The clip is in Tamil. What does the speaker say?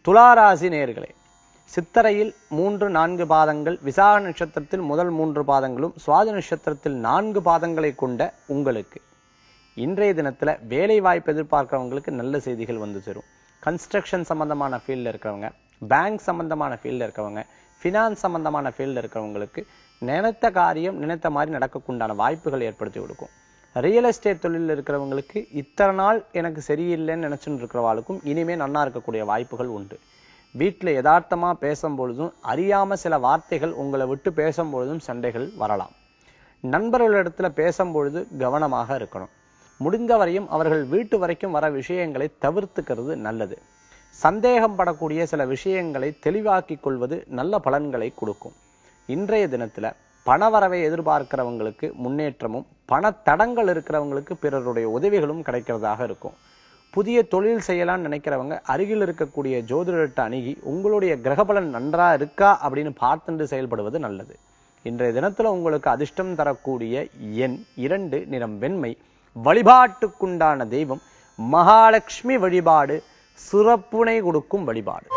துளாராசி நேயர்களே, சித்திரையில் 3-4 பாதங்கள், விசாக நட்சத்திரத்தில் முதல் 3 பாதங்களும், சுவாதி நட்சத்திரத்தில் 4 பாதங்களை கொண்ட உங்களுக்கு இன்றைய தினத்துல வேலை வாய்ப்பு எதிர்பார்க்கிறவங்களுக்கு நல்ல செய்திகள் வந்து சேரும். கன்ஸ்ட்ரக்ஷன் சம்பந்தமான ஃபீல்டில் இருக்கிறவங்க, பேங்க் சம்பந்தமான ஃபீல்டில் இருக்கிறவங்க, ஃபினான்ஸ் சம்பந்தமான ஃபீல்டில் இருக்கிறவங்களுக்கு நினைத்த காரியம் நினைத்த மாதிரி நடக்கக்குண்டான வாய்ப்புகள் ஏற்படுத்தி கொடுக்கும். ரியல் எஸ்டேட் தொழிலில் இருக்கிறவங்களுக்கு இத்தனை நாள் எனக்கு சரியில்லைன்னு நினைச்சுட்டு இருக்கிறவாளுக்கும் இனிமே நன்னா இருக்கக்கூடிய வாய்ப்புகள் உண்டு. வீட்டில் யதார்த்தமா பேசும்பொழுதும் அறியாம சில வார்த்தைகள் உங்களை விட்டு பேசும்பொழுதும் சண்டைகள் வரலாம். நண்பர்களிடத்துல பேசும்பொழுது கவனமாக இருக்கணும். முடிந்த வரையும் அவர்கள் வீட்டு வரைக்கும் வர விஷயங்களை தவிர்த்துக்கிறது நல்லது. சந்தேகம் படக்கூடிய சில விஷயங்களை தெளிவாக்கி கொள்வது நல்ல பலன்களை கொடுக்கும். இன்றைய தினத்துல பணவரவை எதிர்பார்க்கிறவங்களுக்கு முன்னேற்றமும், பண தடங்கள் இருக்கிறவங்களுக்கு பிறருடைய உதவிகளும் கிடைக்கிறதாக இருக்கும். புதிய தொழில் செய்யலாம்னு நினைக்கிறவங்க அருகில் இருக்கக்கூடிய ஜோதிடர்கிட்ட அணுகி உங்களுடைய கிரகபலன் நன்றா இருக்கா அப்படின்னு பார்த்துட்டு செயல்படுவது நல்லது. இன்றைய தினத்துல உங்களுக்கு அதிர்ஷ்டம் தரக்கூடிய எண் 2, நிறம் வெண்மை. வழிபாட்டுக்குண்டான தெய்வம் மகாலட்சுமி வழிபாடு, சிறப்புனை கொடுக்கும் வழிபாடு.